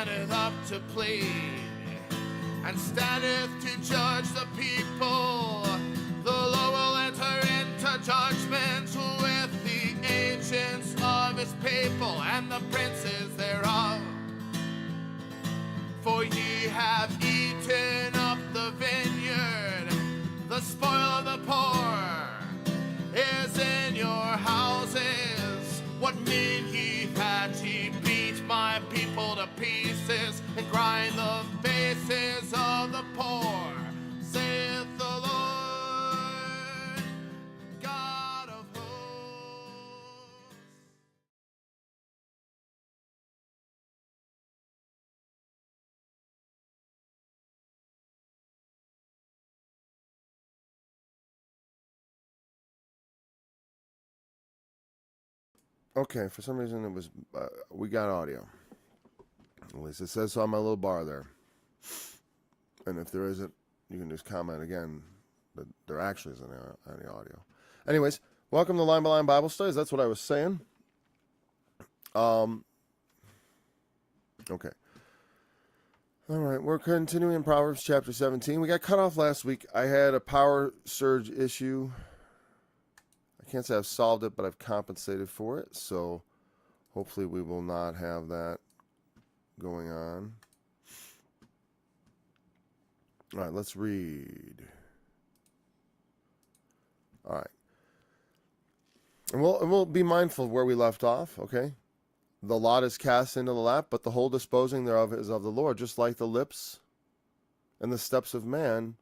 standeth up to plead, and standeth to judge the people. The Lord will enter into judgment with the ancients of his people and the princes thereof. For ye have eaten up the vineyard, the spoil of the poor is in your houses. What mean ye that ye beat my people to pieces and grind the faces of the poor, saith the Lord God of hosts. Okay, for some reason it was, we got audio. At least it says so on my little bar there. And if there isn't, you can just comment again, but there actually isn't any audio. Anyways, welcome to Line by Line Bible Studies. That's what I was saying. Okay. All right, we're continuing Proverbs chapter 17. We got cut off last week. I had a power surge issue. I can't say I've solved it, but I've compensated for it. So hopefully we will not have that going on. All right, let's read. All right. And we'll be mindful of where we left off, okay? The lot is cast into the lap, but the whole disposing thereof is of the Lord. Just like the lips and the steps of man,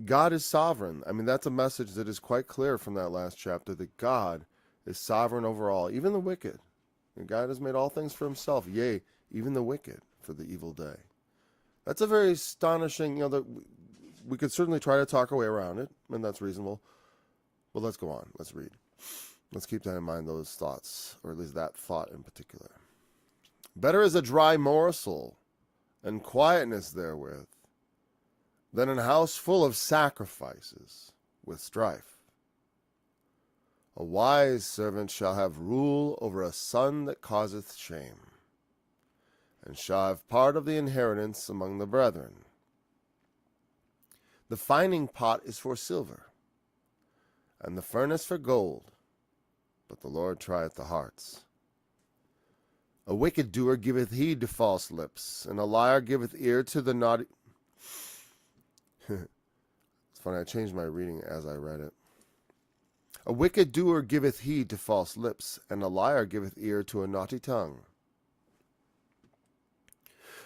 God is sovereign. I mean, that's a message that is quite clear from that last chapter, that God is sovereign over all, even the wicked. And God has made all things for himself, yea, even the wicked for the evil day. That's a very astonishing, that we could certainly try to talk our way around it, and that's reasonable. But let's go on. Let's read. Let's keep that in mind, those thoughts, or at least that thought in particular. Better is a dry morsel and quietness therewith than an house full of sacrifices with strife. A wise servant shall have rule over a son that causeth shame, and shall have part of the inheritance among the brethren. The fining pot is for silver, and the furnace for gold, but the Lord trieth the hearts. A wicked doer giveth heed to false lips, and a liar giveth ear to the naughty. It's funny, I changed my reading as I read it. A wicked doer giveth heed to false lips, and a liar giveth ear to a naughty tongue.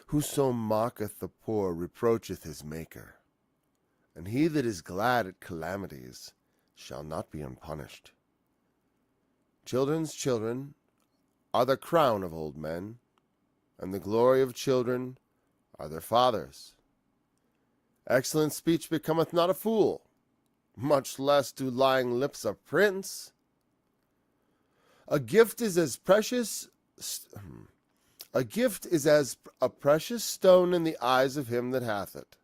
Whoso mocketh the poor reproacheth his Maker, and he that is glad at calamities shall not be unpunished. Children's children are the crown of old men, and the glory of children are their fathers. Excellent speech becometh not a fool, much less do lying lips a prince. A gift is as precious a precious stone in the eyes of him that hath it.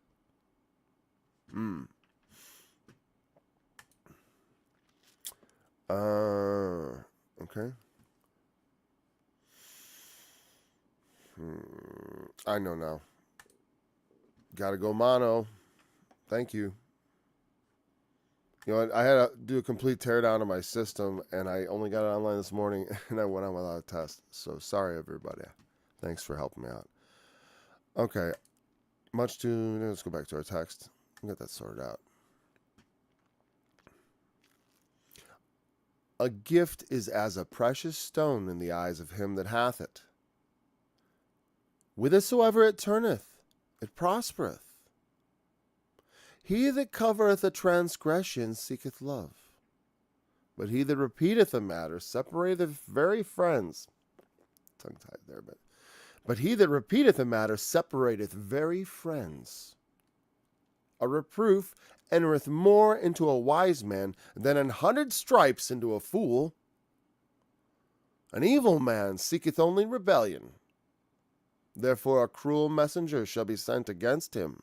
Okay. I know now. Gotta go mono. Thank you. You know, I had to do a complete teardown of my system, and I only got it online this morning, and I went on without a test. So sorry, everybody. Thanks for helping me out. Okay. Let's go back to our text and get that sorted out. A gift is as a precious stone in the eyes of him that hath it. Whithersoever it turneth, it prospereth. He that covereth a transgression seeketh love, but he that repeateth a matter separateth very friends. Tongue-tied there, but he that repeateth a matter separateth very friends. A reproof entereth more into a wise man than 100 stripes into a fool. An evil man seeketh only rebellion. Therefore a cruel messenger shall be sent against him.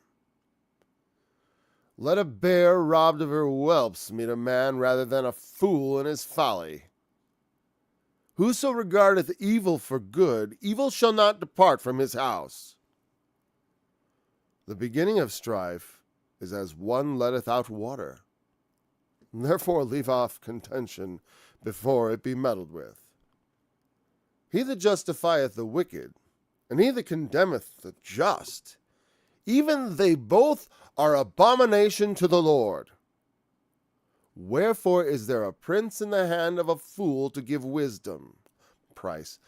Let a bear robbed of her whelps meet a man rather than a fool in his folly. Whoso regardeth evil for good, evil shall not depart from his house. The beginning of strife is as one letteth out water. Therefore leave off contention before it be meddled with. He that justifieth the wicked, and he that condemneth the just, even they both are abomination to the Lord. Wherefore is there a prince in the hand of a fool to give wisdom? Price.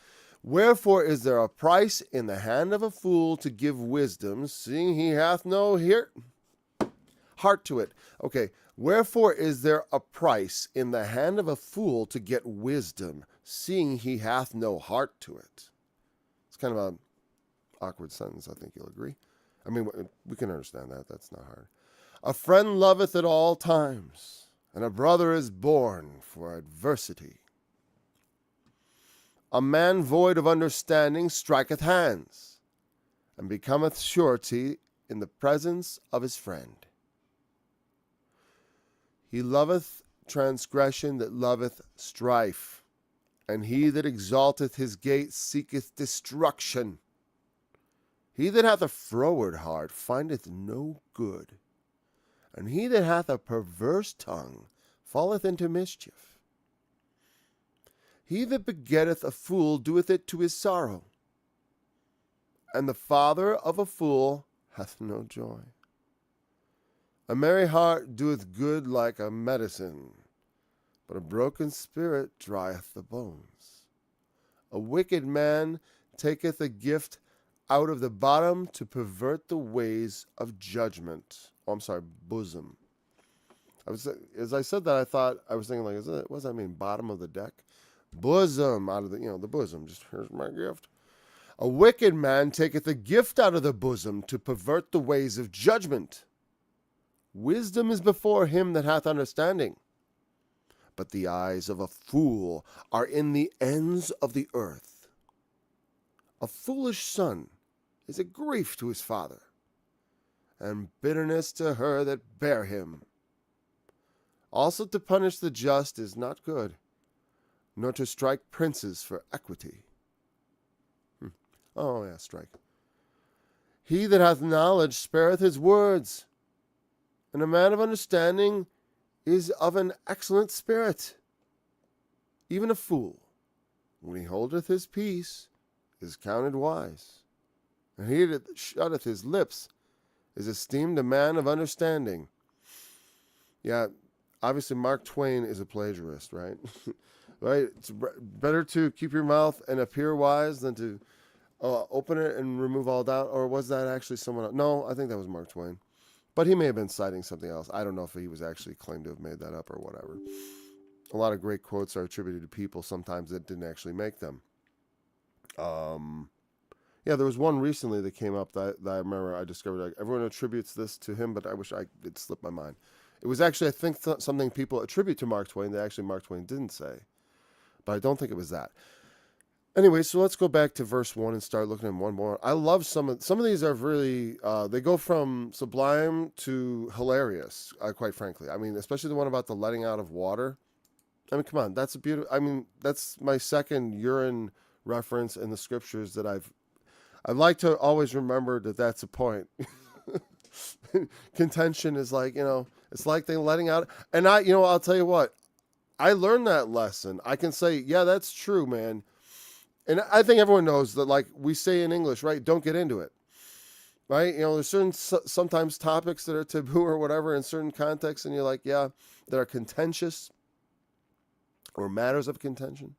Wherefore is there a price in the hand of a fool to give wisdom, seeing he hath no heart to it? Okay. Wherefore is there a price in the hand of a fool to get wisdom, seeing he hath no heart to it? It's kind of an awkward sentence, I think you'll agree. I mean, we can understand that. That's not hard. A friend loveth at all times, and a brother is born for adversity. A man void of understanding striketh hands, and becometh surety in the presence of his friend. He loveth transgression that loveth strife, and he that exalteth his gate seeketh destruction. He that hath a froward heart findeth no good, and he that hath a perverse tongue falleth into mischief. He that begetteth a fool doeth it to his sorrow, and the father of a fool hath no joy. A merry heart doeth good like a medicine, but a broken spirit drieth the bones. A wicked man taketh a gift out of the bottom to pervert the ways of judgment. Bosom. As I said that, I was thinking, like, what does that mean? Bottom of the deck? Bosom, out of the bosom. Just, here's my gift. A wicked man taketh a gift out of the bosom to pervert the ways of judgment. Wisdom is before him that hath understanding, but the eyes of a fool are in the ends of the earth. A foolish son is a grief to his father, and bitterness to her that bare him. Also to punish the just is not good, nor to strike princes for equity. Oh, yeah, strike. He that hath knowledge spareth his words, and a man of understanding is of an excellent spirit. Even a fool, when he holdeth his peace, is counted wise, and he that shutteth his lips is esteemed a man of understanding. Yeah, obviously Mark Twain is a plagiarist, right? Right? It's better to keep your mouth and appear wise than to open it and remove all doubt. Or was that actually someone else? No, I think that was Mark Twain. But he may have been citing something else. I don't know if he was actually claimed to have made that up or whatever. A lot of great quotes are attributed to people sometimes that didn't actually make them. Yeah, there was one recently that came up that I remember I discovered. Like, everyone attributes this to him, but I wish it slipped my mind. It was actually, I think, something people attribute to Mark Twain that actually Mark Twain didn't say. But I don't think it was that. Anyway, so let's go back to verse 1 and start looking at one more. I love some of these are really, they go from sublime to hilarious, quite frankly. I mean, especially the one about the letting out of water. I mean, come on, that's a beautiful, I mean, that's my second urine reference in the scriptures that I'd like to always remember that that's a point. Contention is like, it's like they letting out, and I'll tell you what, I learned that lesson. I can say, yeah, that's true, man. And I think everyone knows that, like we say in English, right? Don't get into it, right? There's certain sometimes topics that are taboo or whatever in certain contexts, and you're like, yeah, that are contentious or matters of contention.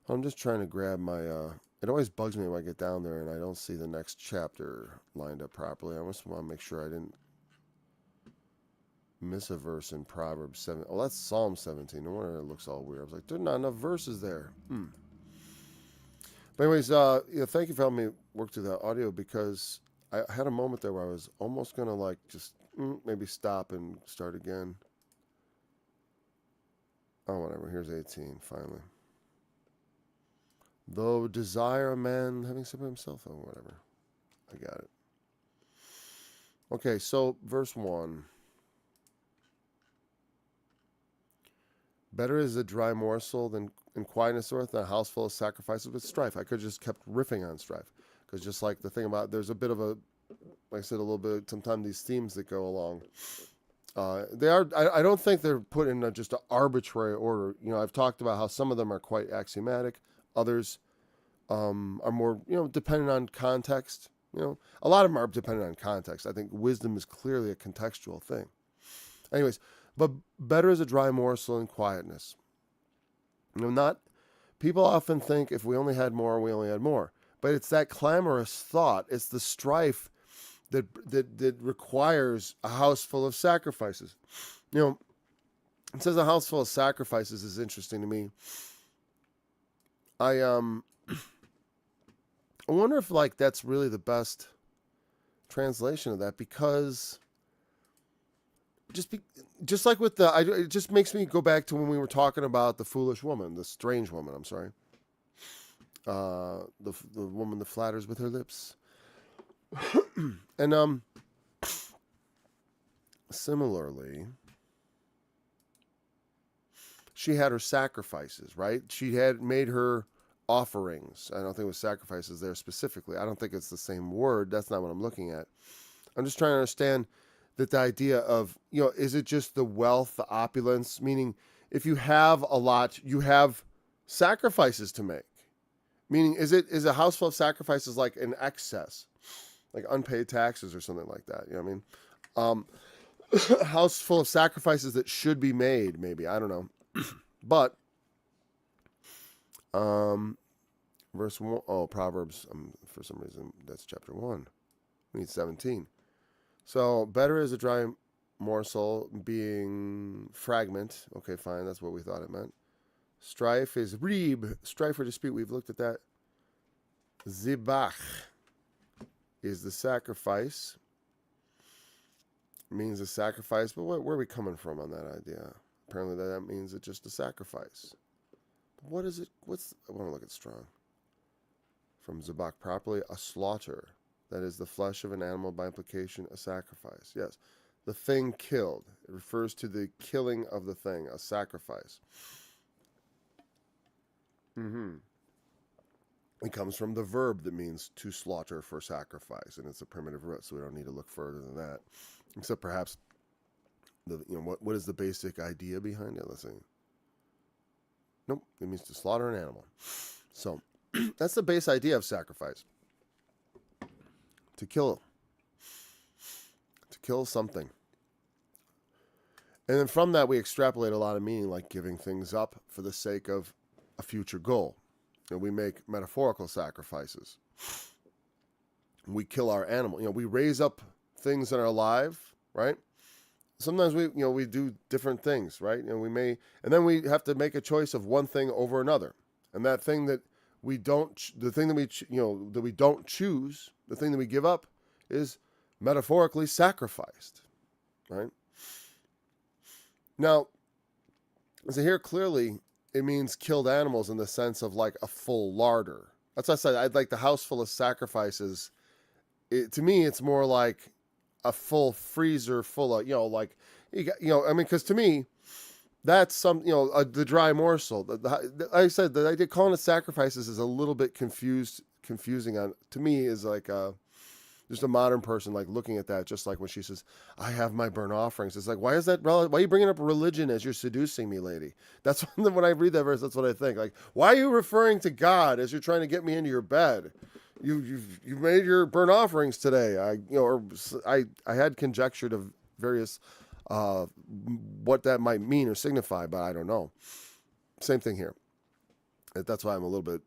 I'm just trying to grab my. It always bugs me when I get down there and I don't see the next chapter lined up properly. I just want to make sure I didn't miss a verse in Proverbs 7. Oh, that's Psalm 17. No wonder it looks all weird. I was like, there's not enough verses there. But anyways, thank you for helping me work through that audio, because I had a moment there where I was almost going to just maybe stop and start again. Oh, whatever. Here's 18, finally. Though desire a man having separate himself, oh, whatever. I got it. Okay, so verse 1. Better is a dry morsel than in quietness or than a house full of sacrifices with strife. I could just kept riffing on strife. Because just like the thing about, there's a bit of a, like I said, a little bit, sometimes these themes that go along. They are, I don't think they're put in just an arbitrary order. You know, I've talked about how some of them are quite axiomatic. Others are more, dependent on context. A lot of them are dependent on context. I think wisdom is clearly a contextual thing. Anyways, but better is a dry morsel in quietness. People often think if we only had more, we only had more. But it's that clamorous thought. It's the strife that requires a house full of sacrifices. It says a house full of sacrifices is interesting to me. I wonder if that's really the best translation of that, because just like with it just makes me go back to when we were talking about the foolish woman, the strange woman. I'm sorry. The woman that flatters with her lips. And similarly, she had her sacrifices, right? She had made her offerings. I don't think it was sacrifices there specifically. I don't think it's the same word. That's not what I'm looking at. I'm just trying to understand that the idea of, is it just the wealth, the opulence? Meaning, if you have a lot, you have sacrifices to make. Meaning, is a house full of sacrifices like an excess? Like unpaid taxes or something like that. You know what I mean? House full of sacrifices that should be made, maybe. I don't know. But, verse 1, Proverbs, for some reason, that's chapter 1. We need 17. So, better is a dry morsel being fragment. Okay, fine, that's what we thought it meant. Strife is reeb, strife or dispute. We've looked at that. Zibach is the sacrifice. Means a sacrifice, but where are we coming from on that idea? Apparently that means it's just a sacrifice. What is it? I want to look at strong. From Zabak properly, a slaughter. That is the flesh of an animal, by implication, a sacrifice. Yes, the thing killed. It refers to the killing of the thing, a sacrifice. It comes from the verb that means to slaughter for sacrifice, and it's a primitive root, so we don't need to look further than that. Except perhaps, what is the basic idea behind it? Let's see. Nope, it means to slaughter an animal. So, that's the base idea of sacrifice. To kill something. And then from that, we extrapolate a lot of meaning, like giving things up for the sake of a future goal. We make metaphorical sacrifices. We kill our animal. We raise up things that are alive, right? Sometimes we do different things, right? And then we have to make a choice of one thing over another. And that thing that we don't choose, the thing that we give up is metaphorically sacrificed, right? Now, so here clearly it means killed animals in the sense of like a full larder. That's what I said. I'd like the house full of sacrifices. To me, it's more like a full freezer full of, because to me, that's some, the dry morsel. Like I said, the idea calling it sacrifices is a little bit confusing to me is like just a modern person like looking at that, just like when she says, I have my burnt offerings. It's like, why is that relevant? Why are you bringing up religion as you're seducing me, lady? That's when I read that verse, that's what I think. Like, why are you referring to God as you're trying to get me into your bed? You've made your burnt offerings today. I had conjectured of various what that might mean or signify, but I don't know. Same thing here. That's why I'm a little bit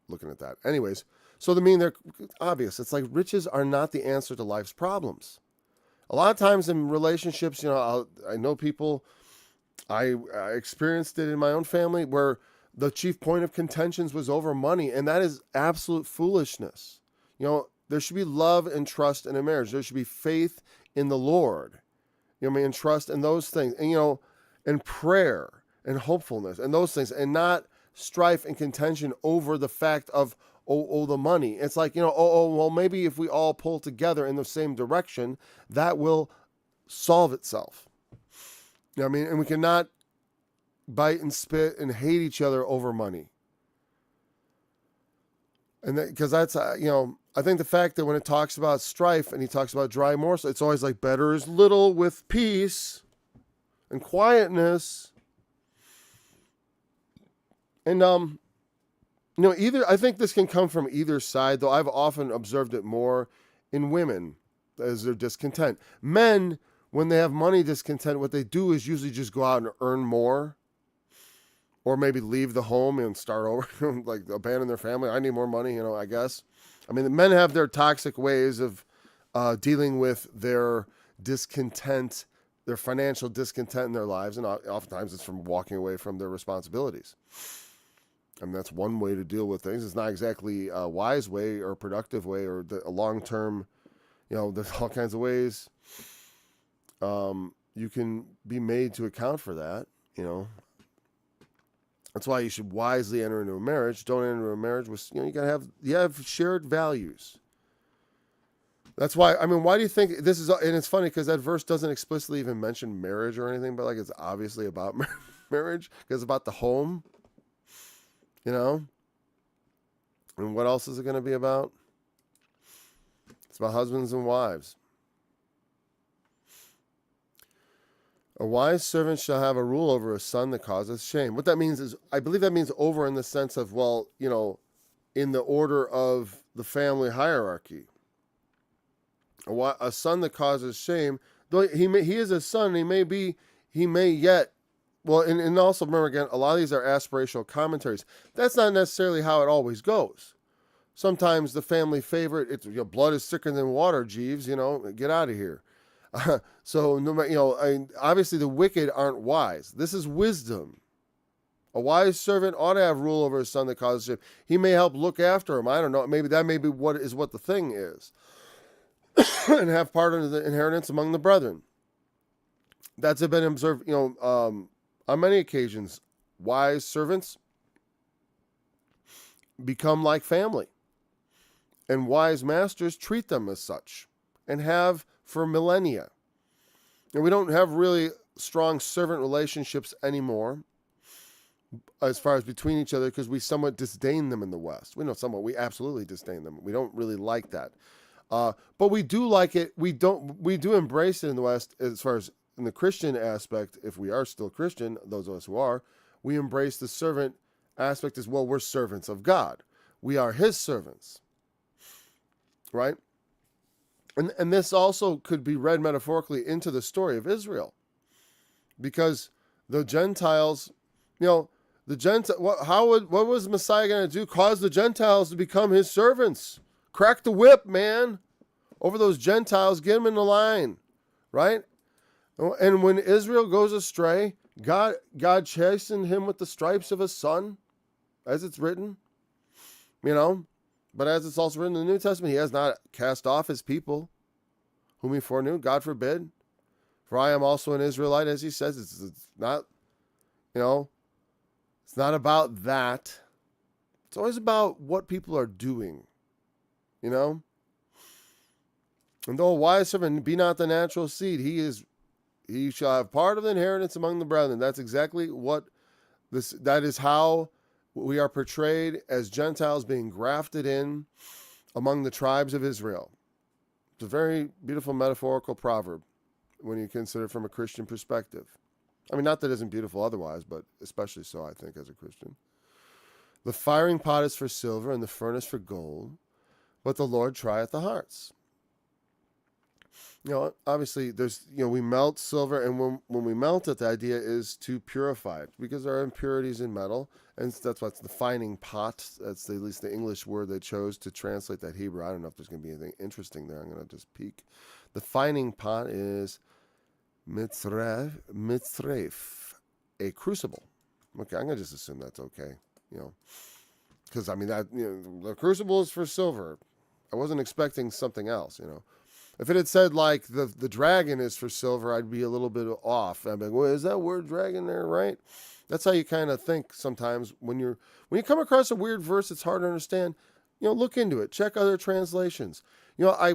looking at that. Anyways, so they're obvious. It's like riches are not the answer to life's problems. A lot of times in relationships, I know people, I experienced it in my own family where the chief point of contentions was over money, and that is absolute foolishness. There should be love and trust in a marriage. There should be faith in the Lord, and trust in those things, and and prayer and hopefulness and those things, and not strife and contention over the fact of the money. It's like, well, maybe if we all pull together in the same direction, that will solve itself. And we cannot bite and spit and hate each other over money. And because that's, I think the fact that when it talks about strife and he talks about dry morsel, it's always like better is little with peace and quietness. And, I think this can come from either side, though I've often observed it more in women as they're discontent. Men, when they have money discontent, what they do is usually just go out and earn more. Or maybe leave the home and start over, like abandon their family. I need more money, I guess. I mean, the men have their toxic ways of dealing with their discontent, their financial discontent in their lives. And oftentimes it's from walking away from their responsibilities. I mean, that's one way to deal with things. It's not exactly a wise way or a productive way or a long-term, there's all kinds of ways you can be made to account for that, That's why you should wisely enter into a marriage. Don't enter into a marriage with, you have shared values. That's why, why do you think this is, and it's funny because that verse doesn't explicitly even mention marriage or anything, but like it's obviously about marriage because it's about the home, And what else is it going to be about? It's about husbands and wives. A wise servant shall have a rule over a son that causeth shame. What that means is, I believe that means over in the sense of, in the order of the family hierarchy. A son that causes shame, though he is a son, and and also remember again, a lot of these are aspirational commentaries. That's not necessarily how it always goes. Sometimes the family favorite, it's blood is thicker than water, Jeeves, get out of here. So obviously the wicked aren't wise. This is wisdom. A wise servant ought to have rule over his son that causes shame. He may help look after him. I don't know. Maybe that may be what the thing is, and have part of the inheritance among the brethren. That's been observed. On many occasions, wise servants become like family, and wise masters treat them as such, and have for millennia. And we don't have really strong servant relationships anymore as far as between each other because we somewhat disdain them in the West. We absolutely disdain them. We don't really like that. But we do like it. We do embrace it in the West as far as in the Christian aspect. If we are still Christian, those of us who are, we embrace the servant aspect as well. We're servants of God. We are his servants. Right? And this also could be read metaphorically into the story of Israel. Because the Gentiles, what was Messiah going to do? Cause the Gentiles to become his servants. Crack the whip, man, over those Gentiles. Get them in the line, right? And when Israel goes astray, God chastened him with the stripes of a son, as it's written, But as it's also written in the New Testament, he has not cast off his people, whom he foreknew. God forbid. For I am also an Israelite, as he says. It's not, it's not about that. It's always about what people are doing, And though a wise servant be not the natural seed, he shall have part of the inheritance among the brethren. That's exactly that is how we are portrayed as Gentiles being grafted in among the tribes of Israel. It's a very beautiful metaphorical proverb when you consider it from a Christian perspective. Not that it isn't beautiful otherwise, but especially so, I think, as a Christian. The firing pot is for silver and the furnace for gold, but the Lord trieth the hearts. Obviously, there's, we melt silver, and when we melt it, the idea is to purify it because there are impurities in metal, and that's what's the fining pot. That's at least the English word they chose to translate that Hebrew. I don't know if there's going to be anything interesting there. I'm going to just peek. The fining pot is mitzref, a crucible. Okay, I'm going to just assume that's okay, because the crucible is for silver. I wasn't expecting something else, If it had said like the dragon is for silver, I'd be a little bit off. I'd be like, well, is that word dragon there, right? That's how you kind of think sometimes when you come across a weird verse that's hard to understand. Look into it. Check other translations. I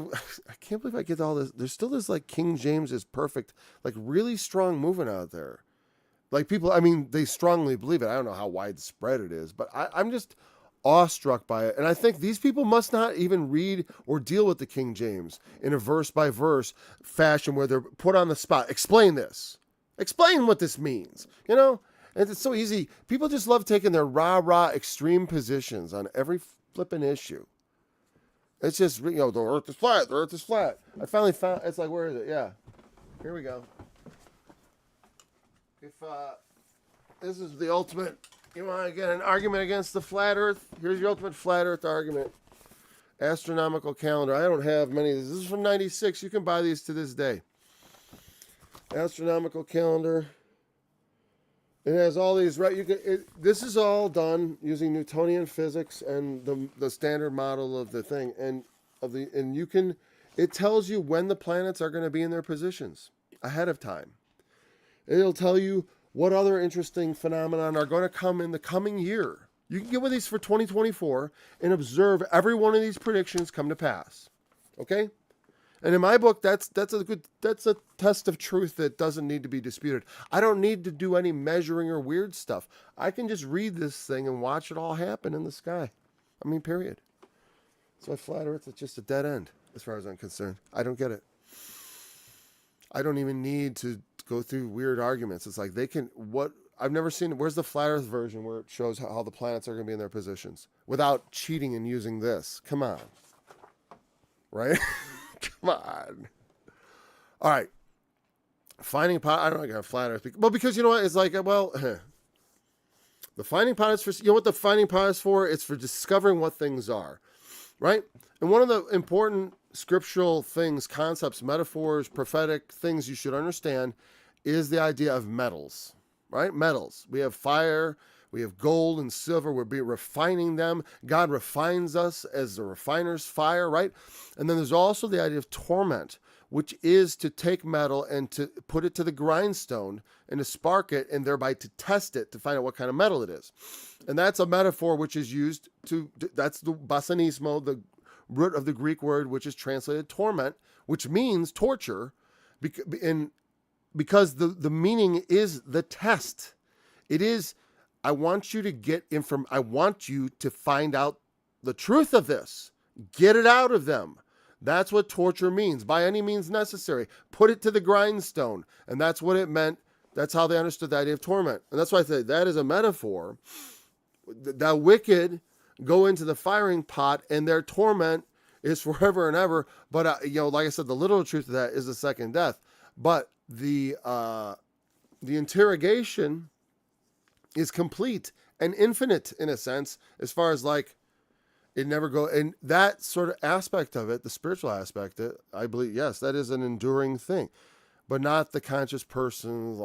can't believe I get all this. There's still this like King James is perfect, like really strong movement out there. Like people, I mean, they strongly believe it. I don't know how widespread it is, but I'm just awestruck by it. And I think these people must not even read or deal with the King James in a verse by verse fashion where they're put on the spot. Explain this. Explain what this means. You know? And it's so easy. People just love taking their rah-rah extreme positions on every flipping issue. It's just, you know, the earth is flat. The earth is flat. I finally found, it's like, where is it? Yeah. Here we go. If this is the ultimate, you want to get an argument against the flat earth? Here's your ultimate flat earth argument. Astronomical calendar. I don't have many of these. This is from 96. You can buy these to this day. Astronomical calendar. It has all these, right? This is all done using Newtonian physics and the standard model of the thing. And you can, it tells you when the planets are going to be in their positions ahead of time. It'll tell you what other interesting phenomenon are going to come in the coming year. You can get with these for 2024 and observe every one of these predictions come to pass. Okay? And in my book, that's a test of truth that doesn't need to be disputed. I don't need to do any measuring or weird stuff. I can just read this thing and watch it all happen in the sky. I mean, period. So flat Earth is just a dead end, as far as I'm concerned. I don't get it. I don't even need to go through weird arguments. It's like I've never seen, where's the flat Earth version where it shows how the planets are going to be in their positions without cheating and using this? Come on. Right? Come on. All right. Finding pot. I don't know. I got flat Earth. Well, because you know what? It's like, well, the finding pot is for, you know what the finding pot is for? It's for discovering what things are. Right? And one of the important scriptural things, concepts, metaphors, prophetic things you should understand is the idea of metals. Right? Metals. We have fire. We have gold and silver. We're refining them. God refines us as the refiner's fire, right? And then there's also the idea of torment, which is to take metal and to put it to the grindstone and to spark it and thereby to test it to find out what kind of metal it is. And that's a metaphor which is used that's the basanismo, the root of the Greek word, which is translated torment, which means torture, because the meaning is the test. It is, I want you to get I want you to find out the truth of this. Get it out of them. That's what torture means. By any means necessary. Put it to the grindstone. And that's what it meant. That's how they understood the idea of torment. And that's why I say that is a metaphor. The wicked go into the firing pot and their torment is forever and ever. But, like I said, the literal truth of that is the second death. But the interrogation is complete and infinite in a sense, as far as like it never go. And that sort of aspect of it, the spiritual aspect, I believe, yes, that is an enduring thing, but not the conscious person.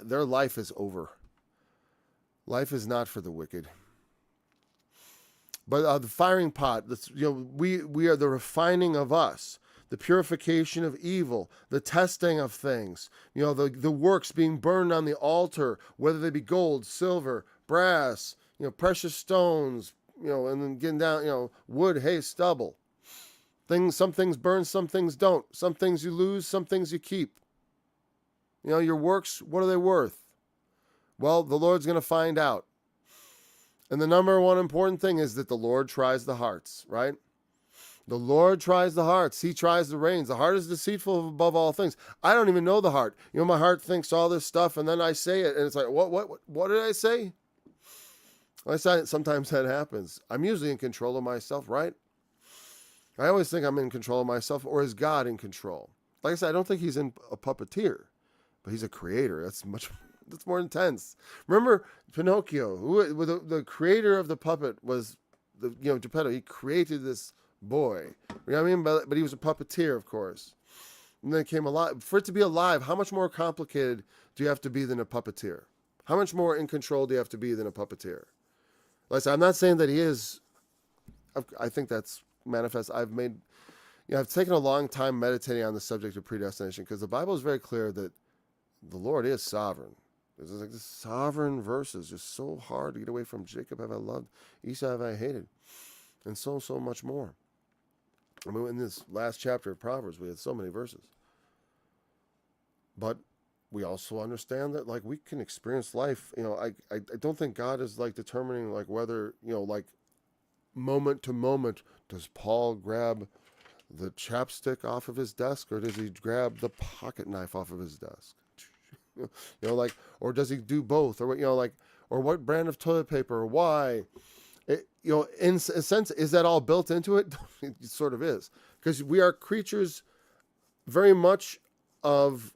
Their life is over. Life is not for the wicked. But the firing pot, we are the refining of us, the purification of evil, the testing of things, the works being burned on the altar, whether they be gold, silver, brass, precious stones, and then getting down, wood, hay, stubble. Some things burn, some things don't. Some things you lose, some things you keep. Your works, what are they worth? Well, the Lord's going to find out. And the number one important thing is that the Lord tries the hearts, right? The Lord tries the hearts. He tries the reins. The heart is deceitful above all things. I don't even know the heart. My heart thinks all this stuff, and then I say it, and it's like, what did I say? Sometimes that happens. I'm usually in control of myself, right? I always think I'm in control of myself, or is God in control? Like I said, I don't think he's a puppeteer, but he's a creator. That's more intense. Remember Pinocchio, the creator of the puppet was Geppetto. He created this boy. You know what I mean? But he was a puppeteer, of course. And then it came alive. For it to be alive, how much more complicated do you have to be than a puppeteer? How much more in control do you have to be than a puppeteer? Like I said, I'm not saying that he is. I think that's manifest. I've taken a long time meditating on the subject of predestination because the Bible is very clear that the Lord is sovereign. There's like this sovereign verses, just so hard to get away from. Jacob have I loved, Esau have I hated, and so much more. In this last chapter of Proverbs, we had so many verses. But we also understand that like we can experience life. I don't think God is like determining like whether, like moment to moment, does Paul grab the chapstick off of his desk or does he grab the pocket knife off of his desk? Like, or does he do both? Or, like, or what brand of toilet paper or why? In a sense, is that all built into it? It sort of is. Because we are creatures very much of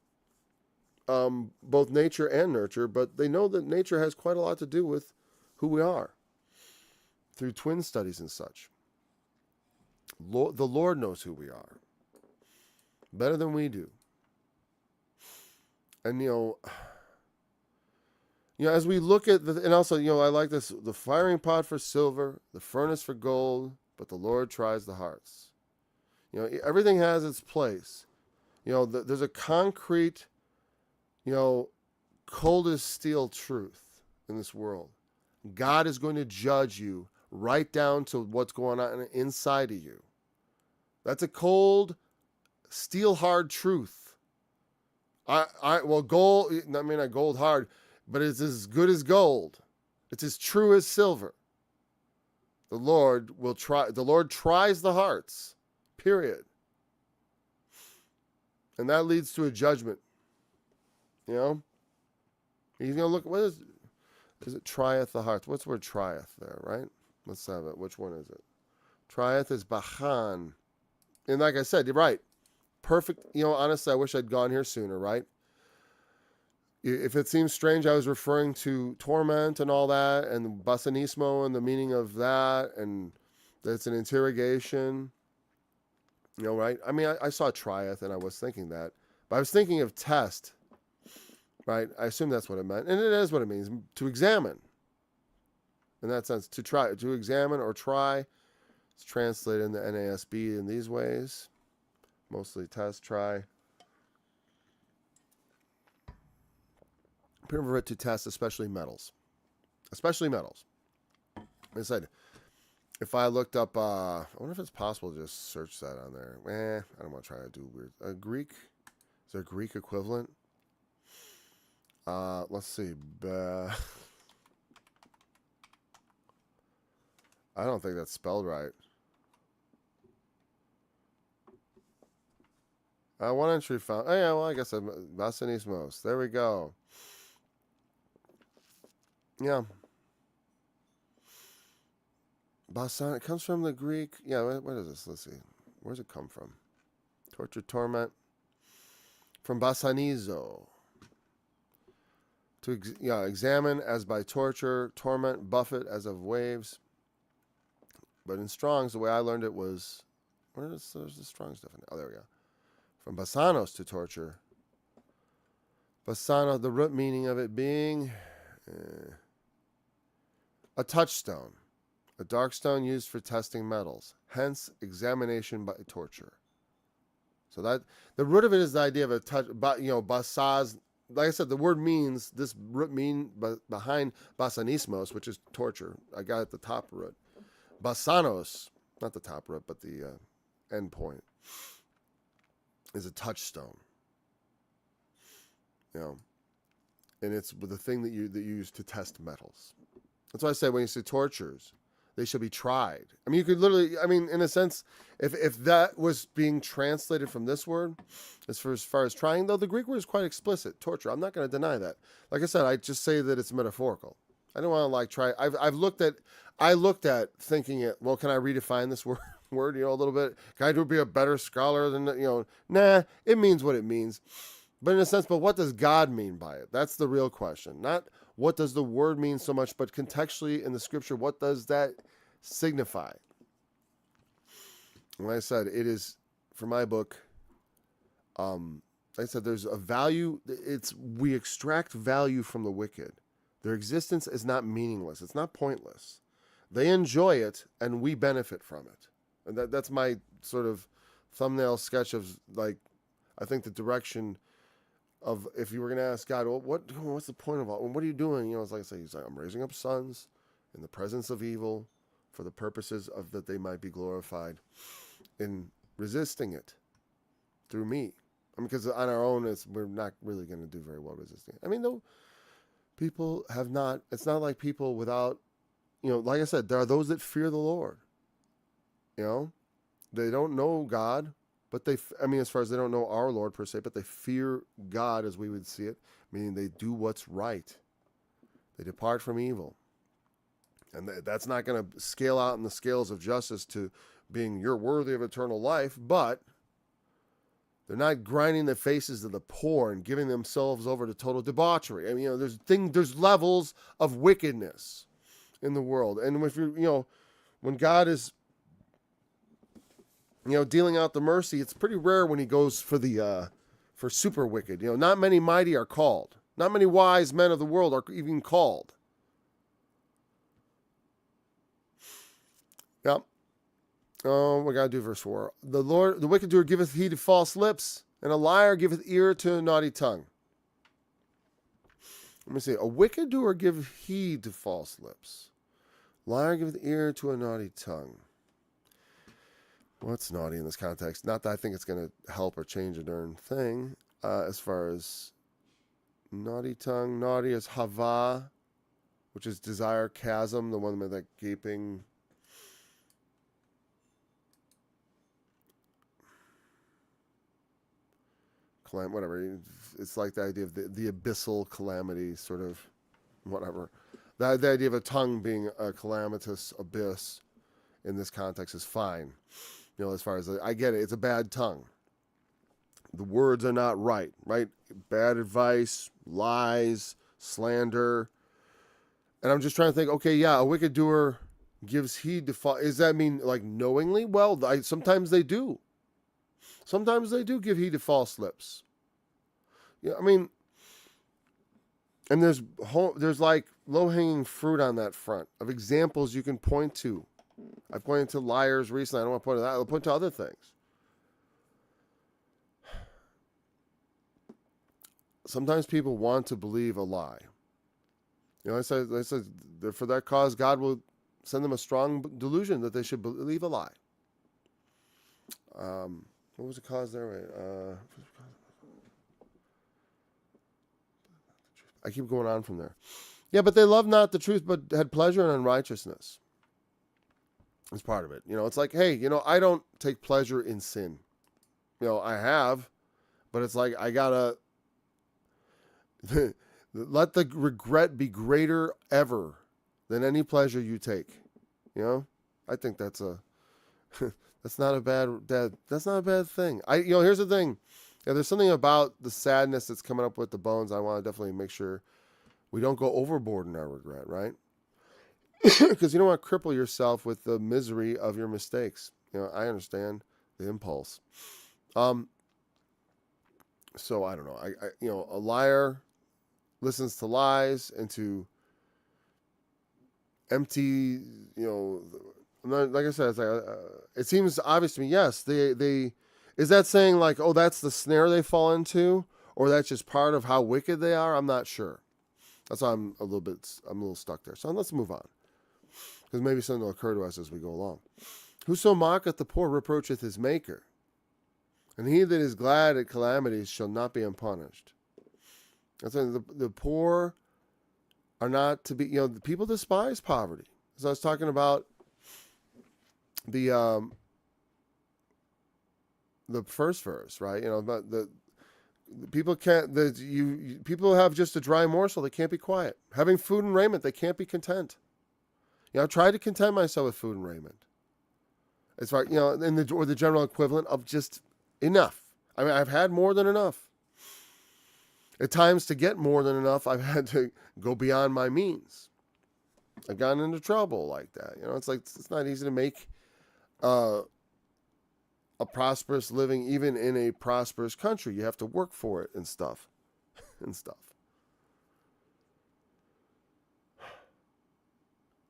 both nature and nurture, but they know that nature has quite a lot to do with who we are through twin studies and such. The Lord knows who we are better than we do. And, as we look at and also, I like this, the firing pot for silver, the furnace for gold, but the Lord tries the hearts. Everything has its place. There's a concrete, cold as steel truth in this world. God is going to judge you right down to what's going on inside of you. That's a cold, steel hard truth. Gold, I mean, not gold hard, but it's as good as gold. It's as true as silver. The Lord tries the hearts, period. And that leads to a judgment. He's going to look, what is it trieth the hearts? What's the word trieth there, right? Let's have it. Which one is it? Trieth is bachan. And like I said, you're right. Perfect. Honestly, I wish I'd gone here sooner, right? If it seems strange, I was referring to torment and all that, and basanismo and the meaning of that, and that it's an interrogation. Right? I mean, I saw trieth, and I was thinking that. But I was thinking of test, right? I assume that's what it meant. And it is what it means, to examine. In that sense, to try, to examine or try. It's translated in the NASB in these ways. Mostly test, try. Pervert to test, especially metals. Especially metals. Like I said, if I looked up, I wonder if it's possible to just search that on there. I don't want to try to do weird. Greek? Is there a Greek equivalent? Let's see. I don't think that's spelled right. One entry found. Oh, yeah, well, I guess Basanismos. There we go. Yeah. Basan, it comes from the Greek. Yeah, what is this? Let's see. Where does it come from? Torture, torment. From basanizo. To examine as by torture, torment, buffet as of waves. But in Strong's, the way I learned it was, there's the Strong's definition. Oh, there we go. From basanos, to torture. Basano, the root meaning of it being a touchstone. A dark stone used for testing metals. Hence, examination by torture. So that the root of it is the idea of a touch, basaz. Like I said, the word means, this root mean behind basanismos, which is torture. I got at the top root. Basanos, not the top root, but the end point, is a touchstone. And it's the thing that you use to test metals. That's why I say when you say tortures, they should be tried. I mean, you could literally, in a sense, if that was being translated from this word, as far as trying, though, the Greek word is quite explicit, torture. I'm not going to deny that. Like I said, I just say that it's metaphorical. I don't want to try. I looked at thinking it. Well, can I redefine this word a little bit? Can I be a better scholar than Nah, it means what it means. But in a sense, what does God mean by it? That's the real question. Not what does the word mean so much, but contextually in the scripture, what does that signify? Like I said, it is, for my book, like I said, there's a value. We extract value from the wicked. Their existence is not meaningless. It's not pointless. They enjoy it, and we benefit from it. And that's my sort of thumbnail sketch of, I think the direction of, if you were going to ask God, well, what's the point of all? What are you doing? It's like I say, he's like, I'm raising up sons in the presence of evil for the purposes of that they might be glorified in resisting it through me. I mean, because on our own, we're not really going to do very well resisting it. I mean, though, people have not, it's not like people without, like I said, there are those that fear the Lord. They don't know God, but as far as they don't know our Lord per se, but they fear God as we would see it, meaning they do what's right. They depart from evil. And that's not going to scale out in the scales of justice to being you're worthy of eternal life, but they're not grinding their faces to the poor and giving themselves over to total debauchery. I mean, there's levels of wickedness in the world. And if when God is, dealing out the mercy, it's pretty rare when he goes for super wicked. Not many mighty are called. Not many wise men of the world are even called. Yep. Oh, we gotta do verse 4. The wicked doer giveth heed to false lips, and a liar giveth ear to a naughty tongue. Let me see. A wicked doer giveth heed to false lips. Liar giveth ear to a naughty tongue. What's naughty in this context? Not that I think it's going to help or change a darn thing. As far as naughty tongue, naughty is hava, which is desire, chasm, the one with that gaping. Whatever. It's like the idea of the abyssal calamity, sort of, whatever. The idea of a tongue being a calamitous abyss in this context is fine. As far as I get it, it's a bad tongue. The words are not right? Bad advice, lies, slander. And I'm just trying to think, okay, yeah, a wicked doer gives heed to does that mean like knowingly? Well, sometimes they do. Sometimes they do give heed to false lips. I mean, and there's like low-hanging fruit on that front of examples you can point to. I pointed to liars recently. I don't want to point to that. I'll point to other things. Sometimes people want to believe a lie. I said, for that cause, God will send them a strong delusion that they should believe a lie. What was the cause there? I keep going on from there. Yeah, but they love not the truth, but had pleasure in unrighteousness. It's part of it. It's like, hey, I don't take pleasure in sin. I have, but it's like I gotta let the regret be greater ever than any pleasure you take. I think that's that's not a bad thing. Here's the thing. Yeah, there's something about the sadness that's coming up with the bones. I want to definitely make sure we don't go overboard in our regret, right? Because you don't want to cripple yourself with the misery of your mistakes. I understand the impulse. So I don't know. A liar listens to lies and to empty. Like I said, it seems obvious to me. Yes, they is that saying like, oh, that's the snare they fall into, or that's just part of how wicked they are? I'm not sure. That's why I'm a little stuck there. So let's move on. Because maybe something will occur to us as we go along. Whoso mocketh the poor reproacheth his maker, and he that is glad at calamities shall not be unpunished. That's the poor are not to be. The people despise poverty. As I was talking about the first verse, right? But the people can't. People have just a dry morsel. They can't be quiet. Having food and raiment, they can't be content. I try to content myself with food and raiment. As far or the general equivalent of just enough. I mean, I've had more than enough. At times, to get more than enough, I've had to go beyond my means. I've gotten into trouble like that. It's like it's not easy to make a prosperous living, even in a prosperous country. You have to work for it and stuff.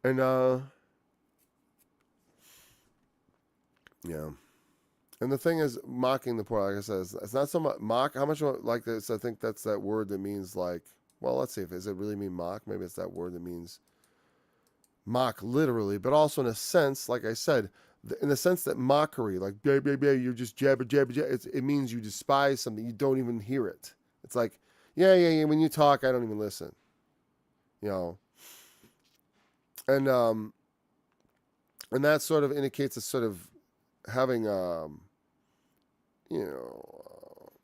And yeah. And the thing is, mocking the poor, like I said, it's not so much mock. How much like this? I think that's that word that means like. Well, let's see. Does it really mean mock? Maybe it's that word that means mock literally, but also in a sense, like I said, in the sense that mockery, like, blah, blah, blah, you're just jabber, jabber, jabber, it means you despise something. You don't even hear it. It's like, yeah, yeah, yeah. When you talk, I don't even listen. You know, and that sort of indicates a sort of having, well,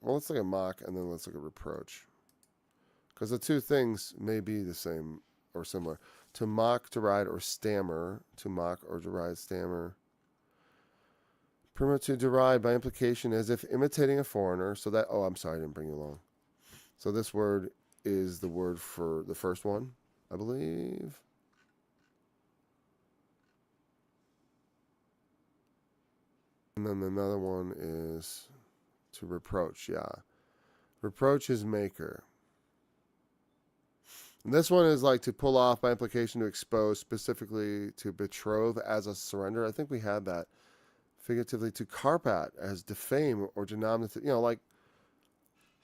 let's look at mock and then let's look at reproach, because the two things may be the same or similar. To mock, deride, or stammer. To mock or deride, stammer. To deride by implication, as if imitating a foreigner. So that, I'm sorry, I didn't bring you along. So this word is the word for the first one, I believe. And then another one is to reproach, yeah. Reproach his maker. And this one is like to pull off by implication, to expose, specifically to betroth as a surrender. I think we had that. Figuratively, to carp at as defame or denominative. Like,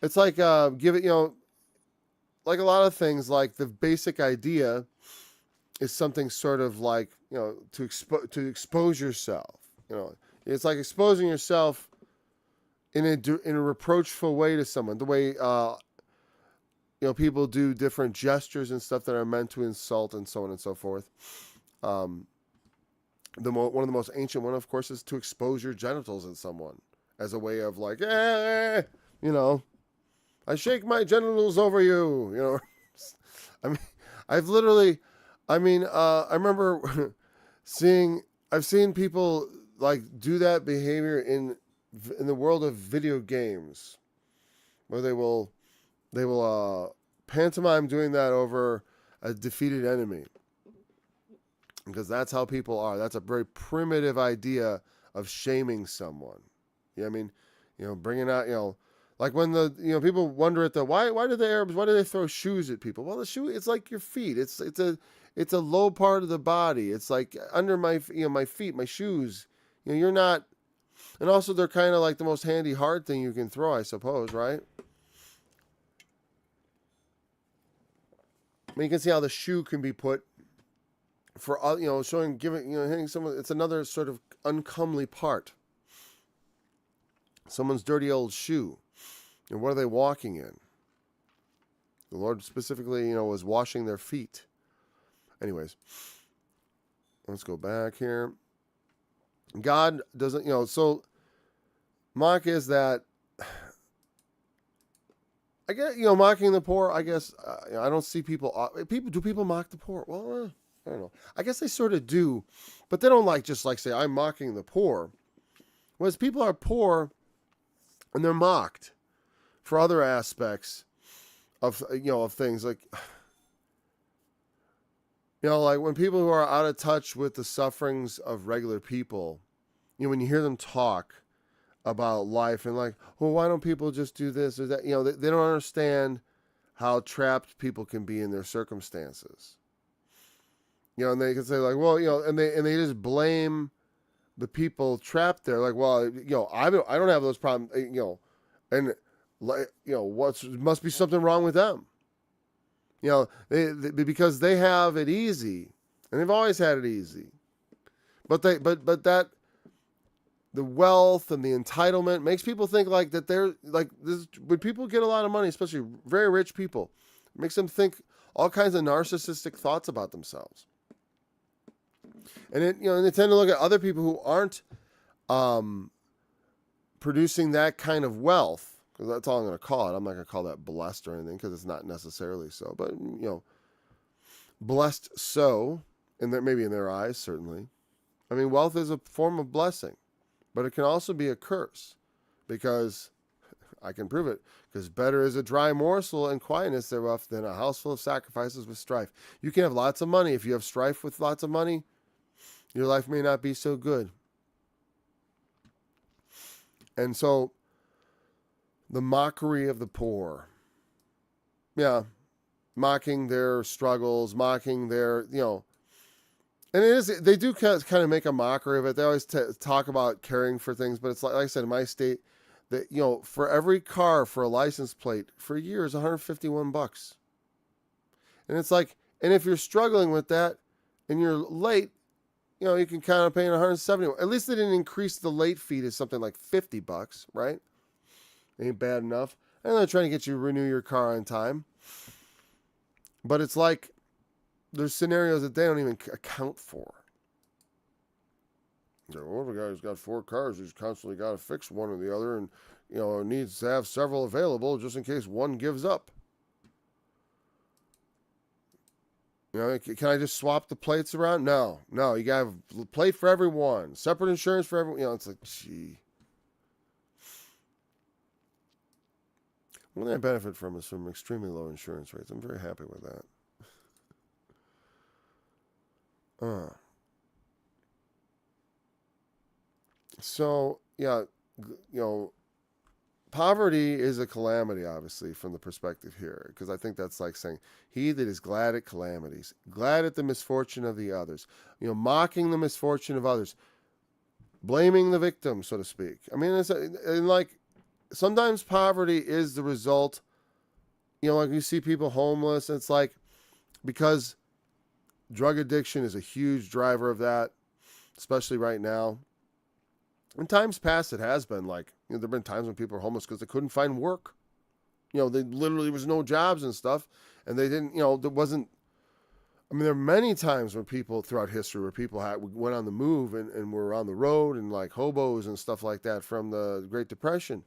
it's like give it, like a lot of things, like the basic idea is something sort of like, to expose yourself. It's like exposing yourself in a reproachful way to someone. The way people do different gestures and stuff that are meant to insult and so on and so forth. One of the most ancient one, of course, is to expose your genitals at someone as a way of like, I shake my genitals over you. I mean, I remember I've seen people like do that behavior in the world of video games, where they will pantomime doing that over a defeated enemy, because that's how people are. That's a very primitive idea of shaming someone. Bringing out, like when the people wonder at why do the Arabs, why do they throw shoes at people? Well, the shoe, it's like your feet. It's a low part of the body. It's like under my feet, my shoes. You're not, and also they're kind of like the most handy hard thing you can throw, I suppose, right? I mean, you can see how the shoe can be put for, hitting someone. It's another sort of uncomely part. Someone's dirty old shoe. And what are they walking in? The Lord specifically, was washing their feet. Anyways, let's go back here. God doesn't, so mock is that, I guess, mocking the poor, I guess, I don't see do people mock the poor? Well, I don't know. I guess they sort of do, but they don't just say, I'm mocking the poor. Whereas people are poor and they're mocked for other aspects of, of things like, like when people who are out of touch with the sufferings of regular people, when you hear them talk about life and like, well, why don't people just do this or that? They don't understand how trapped people can be in their circumstances. And they can say like, well, and they just blame the people trapped there. Like, well, I don't have those problems, and must be something wrong with them. They because they have it easy, and they've always had it easy. But that the wealth and the entitlement makes people think like that they're like this. When people get a lot of money, especially very rich people, it makes them think all kinds of narcissistic thoughts about themselves. And they tend to look at other people who aren't producing that kind of wealth, because that's all I'm going to call it. I'm not going to call that blessed or anything, because it's not necessarily so. But blessed so, and maybe in their eyes, certainly. I mean, wealth is a form of blessing, but it can also be a curse, because I can prove it. Because better is a dry morsel and quietness thereof than a house full of sacrifices with strife. You can have lots of money. If you have strife with lots of money, your life may not be so good. And so, the mockery of the poor. Yeah. Mocking their struggles, mocking their, and they do kind of make a mockery of it. They always talk about caring for things, but it's like I said, in my state, that, for every car for a license plate for a year is $151. And it's like, and if you're struggling with that and you're late, you can count on paying $170. At least they didn't increase the late fee to something like $50, right? Ain't bad enough. And they're trying to get you to renew your car on time. But it's like there's scenarios that they don't even account for. Well, the guy's got 4 cars. He's constantly got to fix one or the other, and needs to have several available just in case one gives up. Can I just swap the plates around? No. You got to have a plate for everyone, separate insurance for everyone. It's like, gee. One thing I benefit from is from extremely low insurance rates. I'm very happy with that. So, yeah, poverty is a calamity, obviously, from the perspective here, because I think that's like saying, he that is glad at calamities, glad at the misfortune of the others, mocking the misfortune of others, blaming the victim, so to speak. I mean, and like, sometimes poverty is the result, like you see people homeless, and it's like, because drug addiction is a huge driver of that, especially right now. In times past, it has been like, there have been times when people are homeless because they couldn't find work. They literally was no jobs and stuff, and they didn't, there wasn't. I mean, there are many times when people throughout history where people went on the move and were on the road and like hobos and stuff like that from the Great Depression.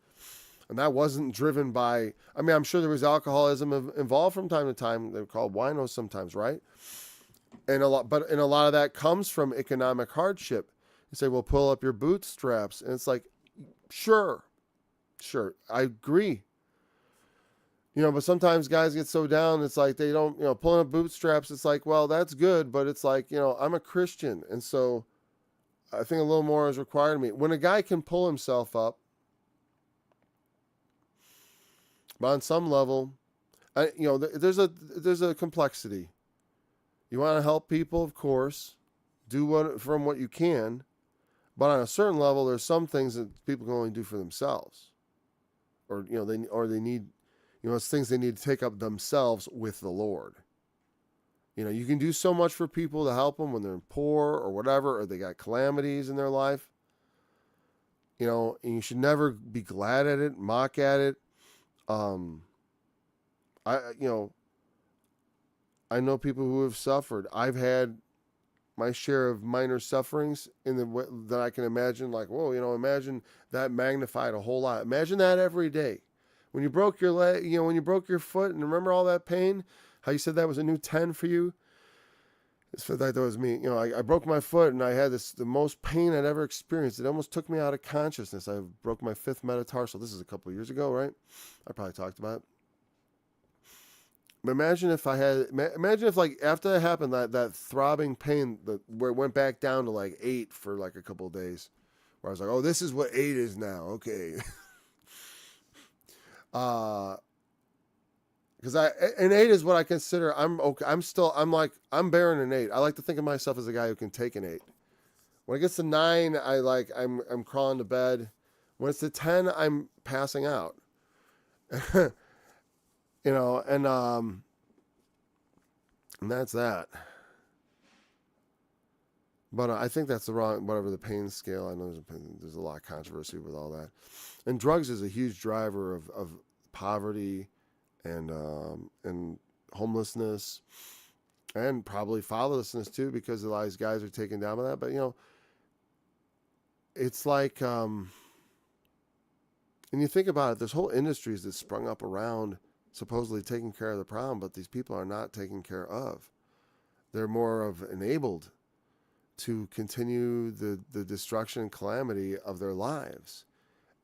And that wasn't driven by, I mean, I'm sure there was alcoholism involved from time to time. They're called winos sometimes, right? And a lot of that comes from economic hardship. You say, well, pull up your bootstraps. And it's like, sure, I agree. But sometimes guys get so down, it's like they don't, pulling up bootstraps, it's like, well, that's good, but it's like, I'm a Christian. And so I think a little more is required of me. When a guy can pull himself up, but on some level, there's a complexity. You want to help people, of course, do what you can. But on a certain level, there's some things that people can only do for themselves, or they need, it's things they need to take up themselves with the Lord. You can do so much for people to help them when they're poor or whatever, or they got calamities in their life. And you should never be glad at it, mock at it. I know people who have suffered. I've had my share of minor sufferings that I can imagine, like, whoa, imagine that magnified a whole lot. Imagine that every day. When you broke your leg, when you broke your foot, and remember all that pain, how you said that was a new 10 for you? It's like that was me. I broke my foot, and I had the most pain I'd ever experienced. It almost took me out of consciousness. I broke my 5th metatarsal. This is a couple of years ago, right? I probably talked about it. But imagine if like after that happened, that throbbing pain, where it went back down to like 8 for like a couple of days, where I was like, oh, this is what 8 is now. Okay. Because an 8 is what I consider, I'm bearing an 8. I like to think of myself as a guy who can take an 8. When it gets to 9, I'm crawling to bed. When it's to 10, I'm passing out. And that's that. But I think that's the wrong, whatever the pain scale. I know there's a lot of controversy with all that. And drugs is a huge driver of poverty and homelessness and probably fatherlessness too, because a lot of these guys are taken down by that. But, it's like, and you think about it, there's whole industries that sprung up around supposedly taking care of the problem, but these people are not taken care of. They're more of enabled to continue the destruction and calamity of their lives.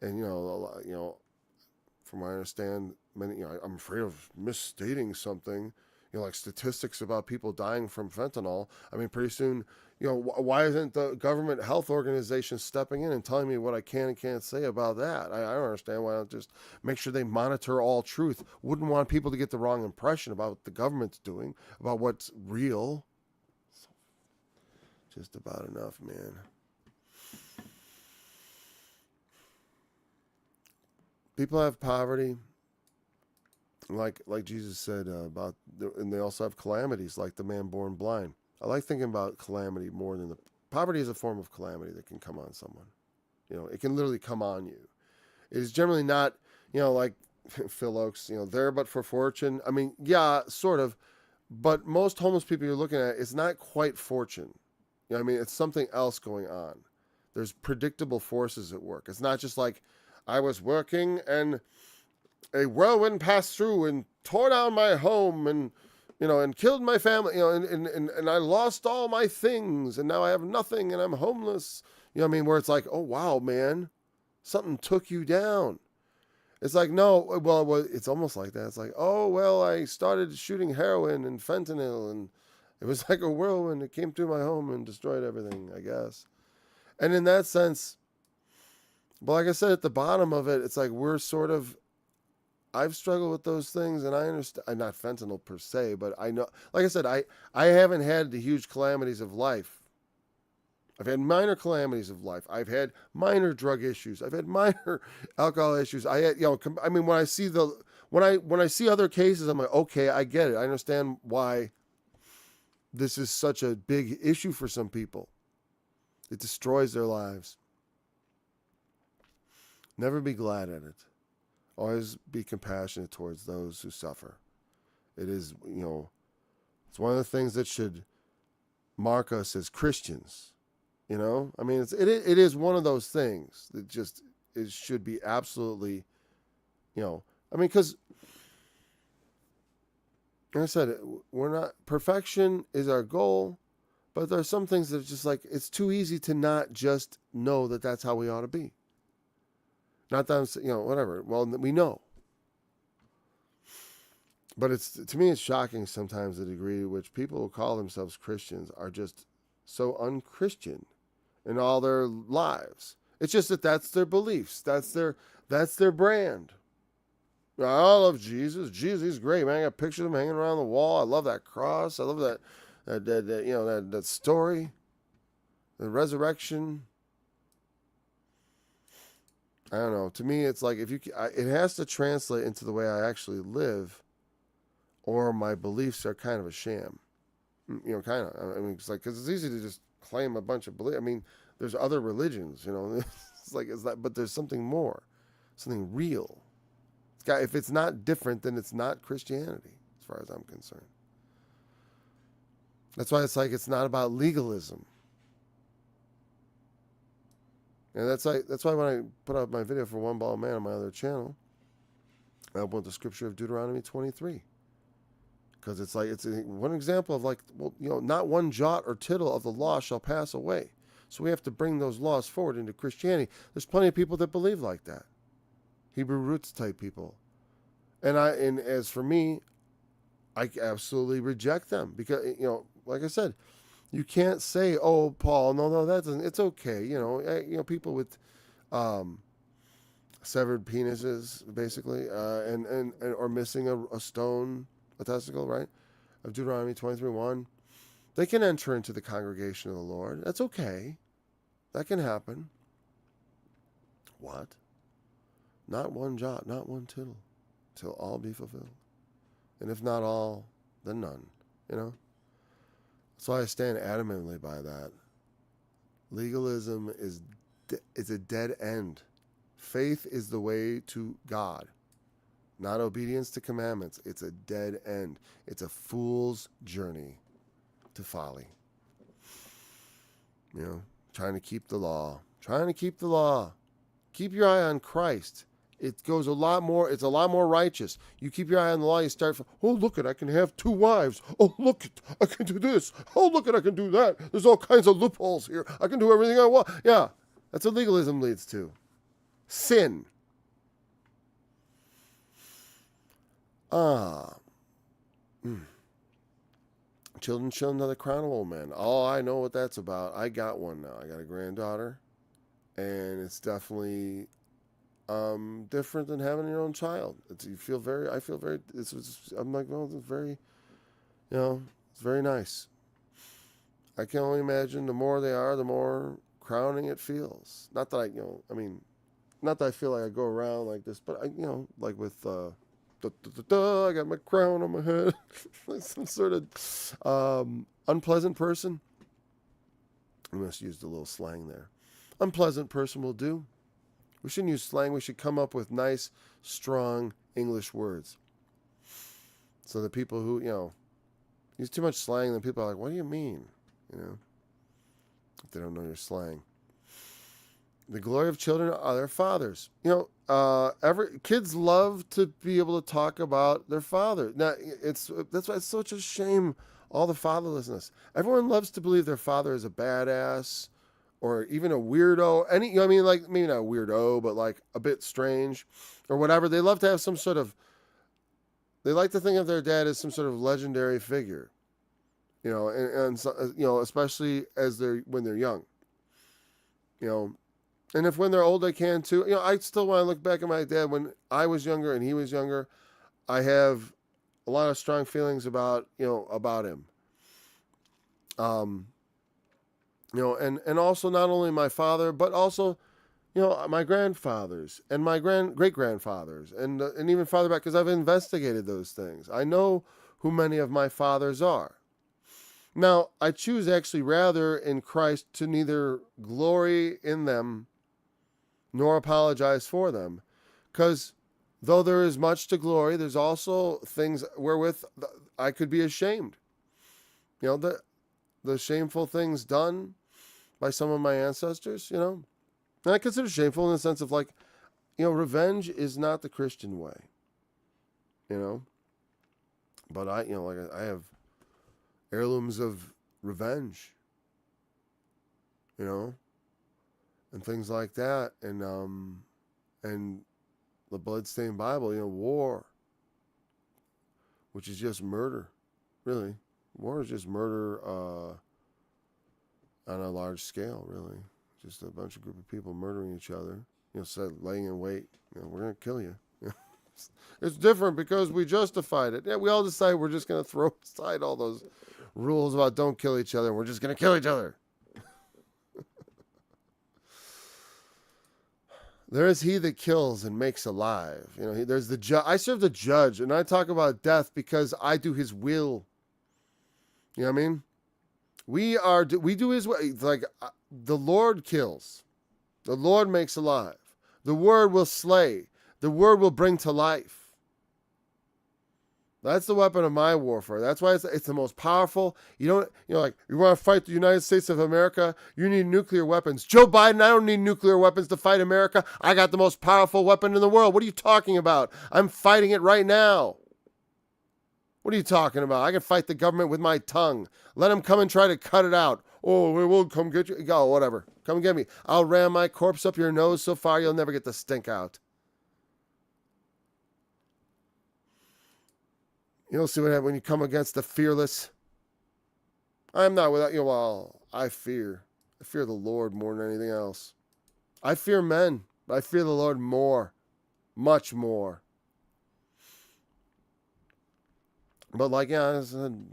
And, from what I understand, many, I'm afraid of misstating something, like statistics about people dying from fentanyl. I mean, pretty soon, why isn't the government health organization stepping in and telling me what I can and can't say about that? I don't understand why not just make sure they monitor all truth. Wouldn't want people to get the wrong impression about what the government's doing, about what's real. Just about enough, man. People have poverty, like Jesus said and they also have calamities, like the man born blind. I like thinking about calamity more than Poverty is a form of calamity that can come on someone. It can literally come on you. It is generally not, like Phil Oakes, there but for fortune. I mean, yeah, sort of. But most homeless people you're looking at, it's not quite fortune. I mean, it's something else going on. There's predictable forces at work. It's not just like I was working and a whirlwind passed through and tore down my home and and killed my family, and I lost all my things and now I have nothing and I'm homeless. What I mean? Where it's like, oh wow, man, something took you down. It's like, no, well, it's almost like that. It's like, oh, well, I started shooting heroin and fentanyl and it was like a whirlwind. It came through my home and destroyed everything, I guess. And in that sense, but like I said, at the bottom of it, it's like we're sort of, I've struggled with those things, and I understand, not fentanyl per se, but I know, like I said, I haven't had the huge calamities of life. I've had minor calamities of life. I've had minor drug issues. I've had minor alcohol issues. I had, I mean, when I see when I see other cases, I'm like, okay, I get it. I understand why this is such a big issue for some people. It destroys their lives. Never be glad at it. Always be compassionate towards those who suffer. It is, it's one of the things that should mark us as Christians. I mean, it is one of those things that just it should be absolutely, I mean, because like I said, we're not, perfection is our goal, but there are some things that are just like, it's too easy to not just know that that's how we ought to be. Not that I'm, whatever. Well, we know. But to me, it's shocking sometimes the degree to which people who call themselves Christians are just so unchristian in all their lives. It's just that's their beliefs. That's their brand. I love Jesus. Jesus is great, man. I got pictures of him hanging around the wall. I love that cross. I love that story, the resurrection. I don't know. To me, it's like it has to translate into the way I actually live, or my beliefs are kind of a sham. Kind of. I mean, it's like, because it's easy to just claim a bunch of beliefs. I mean, there's other religions, it's that, but there's something more, something real. If it's not different, then it's not Christianity, as far as I'm concerned. That's why it's like it's not about legalism. And that's why when I put out my video for One Ball Man on my other channel, I opened with the scripture of Deuteronomy 23. Because it's one example of not one jot or tittle of the law shall pass away. So we have to bring those laws forward into Christianity. There's plenty of people that believe like that. Hebrew roots type people. And as for me, I absolutely reject them. Because, like I said, you can't say, oh, Paul, no, that doesn't, it's okay. People with severed penises, basically, and or missing a stone, a testicle, right? Of Deuteronomy 23:1. They can enter into the congregation of the Lord. That's okay. That can happen. What? Not one jot, not one tittle, till all be fulfilled. And if not all, then none. That's why I stand adamantly by that. Legalism is a dead end. Faith is the way to God, not obedience to commandments. It's a dead end. It's a fool's journey to folly. Trying to keep the law. Keep your eye on Christ. It goes a lot more. It's a lot more righteous. You keep your eye on the law. You start from, oh, look it, I can have 2 wives. Oh, look it, I can do this. Oh, look it, I can do that. There's all kinds of loopholes here. I can do everything I want. Yeah, that's what legalism leads to. Sin. Children shall another crown of old men. Oh, I know what that's about. I got one now. I got a granddaughter, and it's definitely different than having your own child. I feel very. I'm like, well, it's very, it's very nice. I can only imagine the more they are, the more crowning it feels. Not that not that I feel like I go around like this, but like with, I got my crown on my head, like some sort of unpleasant person. We must use the little slang there. Unpleasant person will do. We shouldn't use slang. We should come up with nice, strong English words. So the people who, use too much slang, then people are like, what do you mean? If they don't know your slang. The glory of children are their fathers. Kids love to be able to talk about their father. Now, that's why it's such a shame, all the fatherlessness. Everyone loves to believe their father is a badass or even a weirdo. Like maybe not a weirdo, but like a bit strange or whatever. They love to have some sort of, they like to think of their dad as some sort of legendary figure, and especially when they're young, and if when they're old, they can too. I still want to look back at my dad when I was younger and he was younger. I have a lot of strong feelings about him. And also not only my father, but also, my grandfathers and my great grandfathers and even farther back, because I've investigated those things. I know who many of my fathers are. Now, I choose actually rather in Christ to neither glory in them nor apologize for them, because though there is much to glory, there's also things wherewith I could be ashamed. The shameful things done by some of my ancestors, and I consider shameful in the sense of revenge is not the Christian way, but I have heirlooms of revenge, and things like that, and the bloodstained Bible, war, which is just murder, really. War is just murder on a large scale, really. Just a bunch of group of people murdering each other, laying in wait. We're going to kill you. It's different because we justified it. Yeah, we all decide we're just going to throw aside all those rules about don't kill each other. We're just going to kill each other. There is he that kills and makes alive. There's the judge. I serve the judge, and I talk about death because I do his will. You know what I mean? We do his way. It's like the Lord kills. The Lord makes alive. The word will slay. The word will bring to life. That's the weapon of my warfare. That's why it's the most powerful. You want to fight the United States of America? You need nuclear weapons. Joe Biden, I don't need nuclear weapons to fight America. I got the most powerful weapon in the world. What are you talking about? I'm fighting it right now. What are you talking about? I can fight the government with my tongue. Let them come and try to cut it out. Oh, we will come get you. Go, whatever. Come get me. I'll ram my corpse up your nose so far you'll never get the stink out. You'll see what happens when you come against the fearless. I am not without you. Well, I fear the Lord more than anything else. I fear men, but I fear the Lord more, much more. But I said,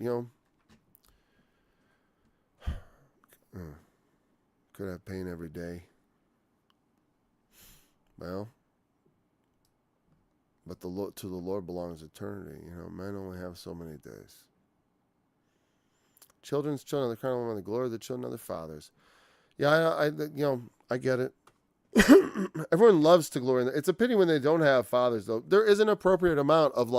could have pain every day. Well, but to the Lord belongs eternity. Men only have so many days. Children's children, the crown of the glory of the children of their fathers. Yeah, I get it. Everyone loves to glory. It's a pity when they don't have fathers, though. There is an appropriate amount of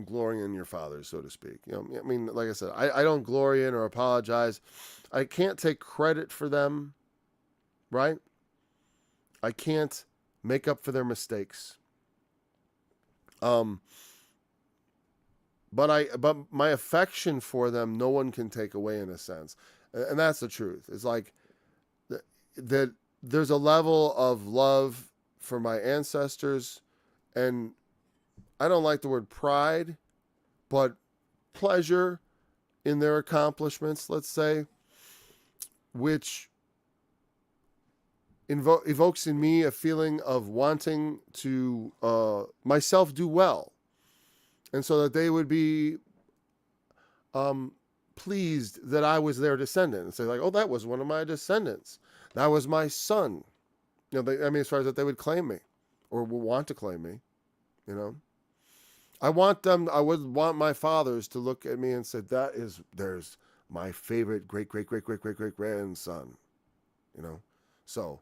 glorying in your fathers, so to speak. Like I said, I don't glory in or apologize. I can't take credit for them, right? I can't make up for their mistakes. But my affection for them, no one can take away, in a sense, and that's the truth. It's like that. There's a level of love for my ancestors, and I don't like the word pride, but pleasure in their accomplishments, let's say, which evokes in me a feeling of wanting to myself do well, and so that they would be pleased that I was their descendant, and say oh, that was one of my descendants, that was my son. As far as that they would claim me, or will want to claim me. I would want my fathers to look at me and say, there's my favorite great grandson, you know. So,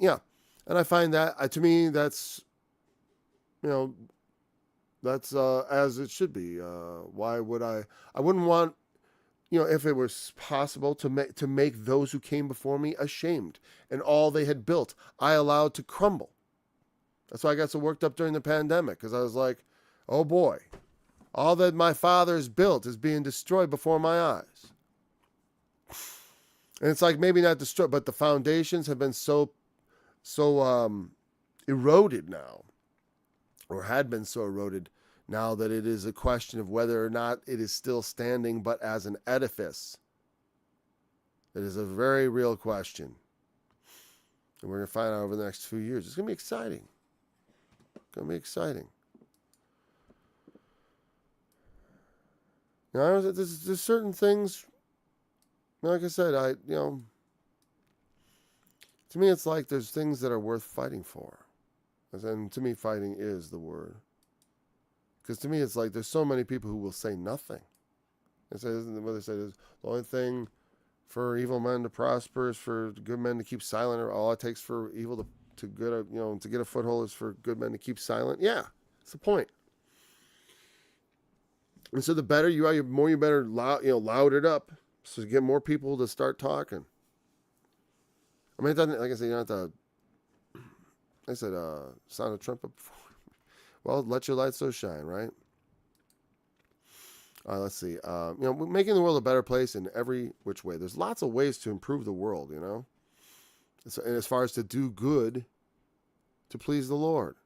yeah, and I find that to me that's, you know, that's as it should be. Why would I? I wouldn't want, you know, if it was possible to make those who came before me ashamed, and all they had built I allowed to crumble. That's why I got so worked up during the pandemic, because I was like, oh boy, all that my father's built is being destroyed before my eyes. And it's like, maybe not destroyed, but the foundations have been so eroded now, or had been so eroded now, that it is a question of whether or not it is still standing, but as an edifice. It is a very real question. And we're going to find out over the next few years. It's going to be exciting. It's going to be exciting. You know, there's certain things, like I said, to me it's like there's things that are worth fighting for. And to me, fighting is the word. Because to me, it's like there's so many people who will say nothing. What they say is the only thing for evil men to prosper is for good men to keep silent, or all it takes for evil to get a foothold is for good men to keep silent. Yeah, that's the point. And so the better you are, the more you better loud it up, so you get more people to start talking. I mean, it doesn't, like I said, you don't have to. I said, sound a trumpet before. Well, let your light so shine, right? Let's see. Making the world a better place in every which way. There's lots of ways to improve the world, you know. And as far as to do good, to please the Lord.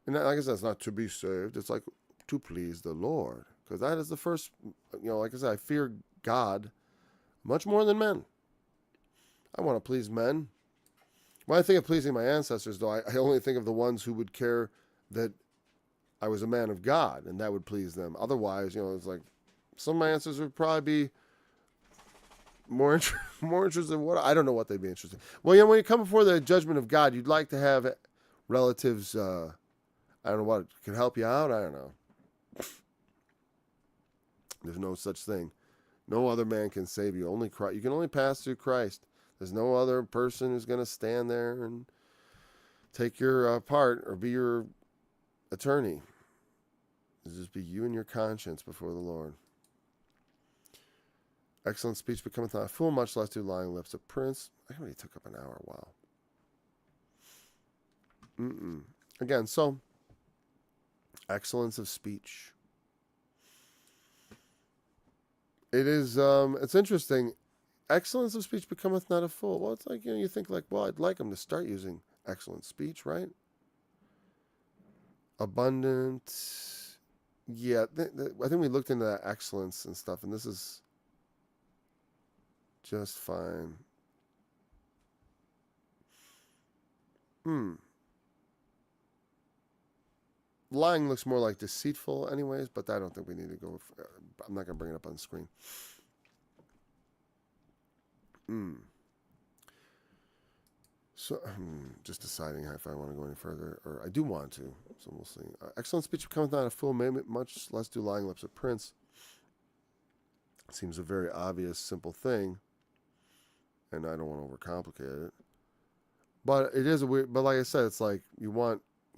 And that, like I said, it's not to be saved. It's like to please the Lord. Because that is the first, like I said, I fear God much more than men. I want to please men. When I think of pleasing my ancestors, though, I only think of the ones who would care that I was a man of God, and that would please them. Otherwise, it's like some of my ancestors would probably be more interested in what, I don't know what they'd be interested in. Well, when you come before the judgment of God, you'd like to have relatives, I don't know what could help you out. I don't know. There's no such thing. No other man can save you. Only Christ. You can only pass through Christ. There's no other person who's going to stand there and take your part or be your attorney. It'll just be you and your conscience before the Lord. Excellent speech becometh not a fool, much less do lying lips a prince. I already took up an hour. Wow. Again, so excellence of speech. It is. It's interesting. Excellence of speech becometh not a fool. Well, it's like, you think like, well, I'd like him to start using excellent speech, right? Abundant. Yeah, I think we looked into that excellence and stuff, and this is just fine. Lying looks more like deceitful anyways, but I don't think we need to go. I'm not going to bring it up on the screen. So, just deciding if I want to go any further, or I do want to, so we'll see. Excellent speech becometh not a fool, much less do lying lips a prince. Seems a very obvious, simple thing, and I don't want to overcomplicate it. But it is a weird, but like I said, it's like you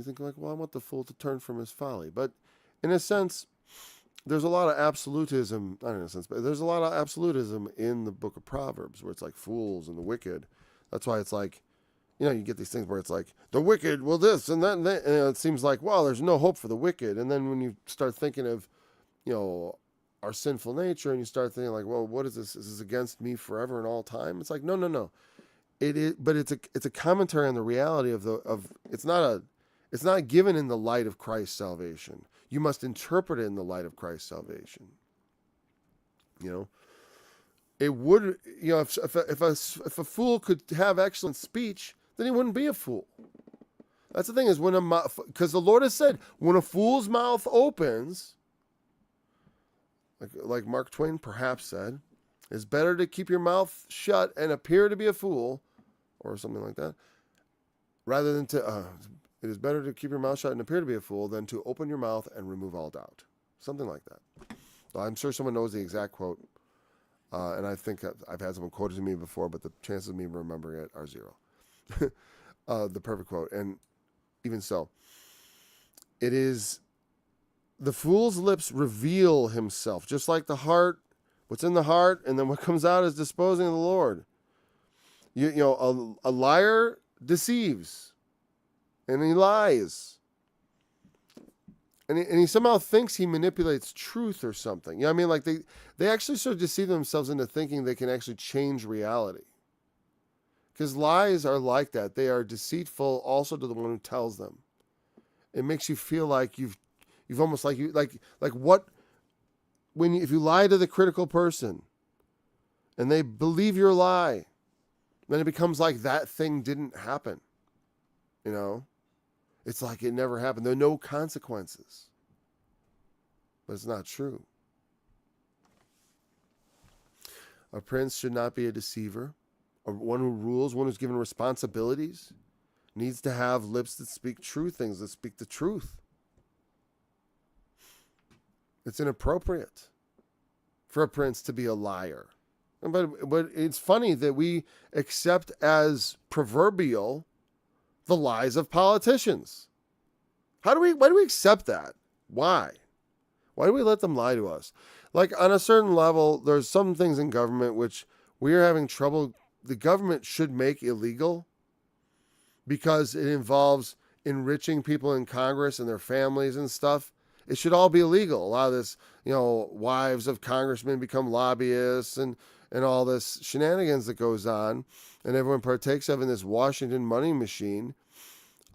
think like, well, I want the fool to turn from his folly. But in a sense, there's a lot of absolutism, not in a sense, but there's a lot of absolutism in the book of Proverbs, where it's like fools and the wicked. That's why it's like, you get these things where it's like, the wicked will this and that, and it seems like, well, there's no hope for the wicked. And then when you start thinking of, our sinful nature, and you start thinking like, well, what is this? Is this against me forever and all time? It's like, no. It is, but it's a commentary on the reality of it's not given in the light of Christ's salvation. You must interpret it in the light of Christ's salvation. It would, if a fool could have excellent speech, then he wouldn't be a fool. That's the thing, is because the Lord has said, when a fool's mouth opens, like Mark Twain perhaps said, it's better to keep your mouth shut and appear to be a fool, or something like that, rather than it is better to keep your mouth shut and appear to be a fool than to open your mouth and remove all doubt. Something like that. I'm sure someone knows the exact quote. And I think I've had someone quote it to me before, but the chances of me remembering it are zero. The perfect quote. And even so, it is, the fool's lips reveal himself, just like the heart, what's in the heart, and then what comes out is disposing of the Lord. You know, a liar deceives, and he lies. And he somehow thinks he manipulates truth or something. You know what I mean? Like they actually sort of deceive themselves into thinking they can actually change reality. Because lies are like that. They are deceitful also to the one who tells them. It makes you feel like you've almost like what, if you lie to the critical person and they believe your lie, then it becomes like that thing didn't happen. You know? It's like it never happened. There are no consequences. But it's not true. A prince should not be a deceiver. Or one who rules, one who's given responsibilities, needs to have lips that speak true things, that speak the truth. It's inappropriate for a prince to be a liar. But it's funny that we accept as proverbial the lies of politicians. Why do we accept that? Why? Why do we let them lie to us? Like, on a certain level, there's some things in government which we are having trouble, the government should make illegal because it involves enriching people in Congress and their families and stuff. It should all be illegal. A lot of this, wives of congressmen become lobbyists and all this shenanigans that goes on, and everyone partakes of in this Washington money machine.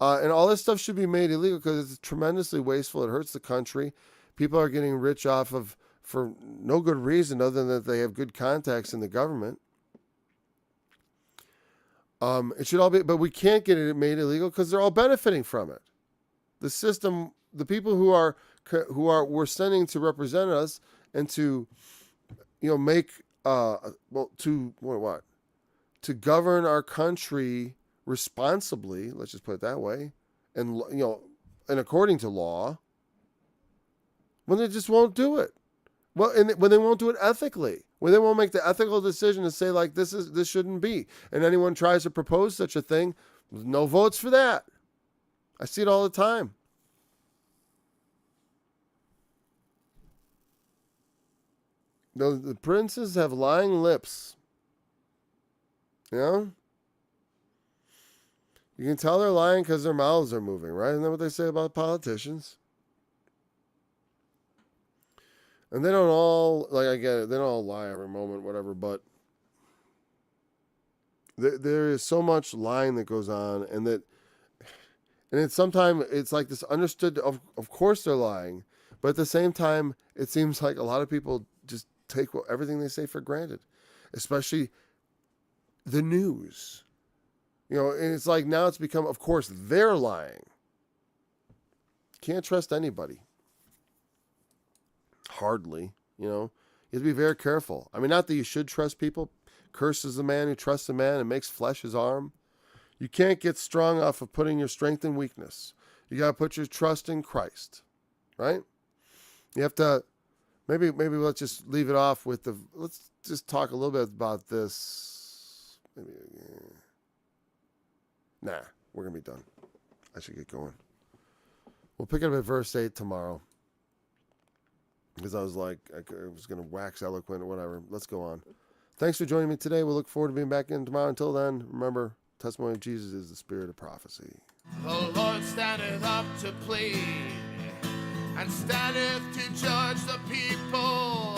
And all this stuff should be made illegal because it's tremendously wasteful. It hurts the country. People are getting rich off of, for no good reason other than that they have good contacts in the government. It should all be, but we can't get it made illegal because they're all benefiting from it. The system, the people who we're sending to represent us and to, make, to govern our country responsibly, let's just put it that way, and and according to law, when they just won't do it. Well, and when they won't do it ethically, when they won't make the ethical decision to say, like, this shouldn't be, and anyone tries to propose such a thing, no votes for that. I see it all the time. The princes have lying lips. You can tell they're lying because their mouths are moving, right? Isn't that what they say about politicians? And they don't all, I get it, they don't all lie every moment, whatever, but there is so much lying that goes on, and it's sometimes, it's like this understood, of course they're lying, but at the same time, it seems like a lot of people just take everything they say for granted, especially the news. And it's like now it's become, of course, they're lying. Can't trust anybody. Hardly, You have to be very careful. I mean, not that you should trust people. Curses the man who trusts a man and makes flesh his arm. You can't get strong off of putting your strength in weakness. You got to put your trust in Christ, right? You have to, maybe let's just leave it off with let's just talk a little bit about this. Nah, we're going to be done. I should get going. We'll pick it up at verse 8 tomorrow. Because I was like, I was going to wax eloquent or whatever. Let's go on. Thanks for joining me today. We'll look forward to being back in tomorrow. Until then, remember, testimony of Jesus is the spirit of prophecy. The Lord standeth up to plead, and standeth to judge the people.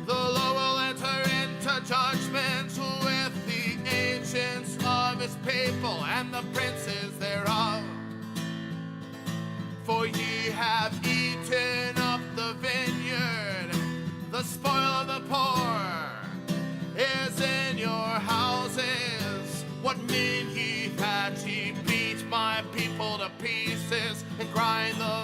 The Lord will enter into judgment with the ancients of his people and the princes thereof. For ye have eaten up the vineyard, the spoil of the poor is in your houses. What mean ye that ye beat my people to pieces and grind the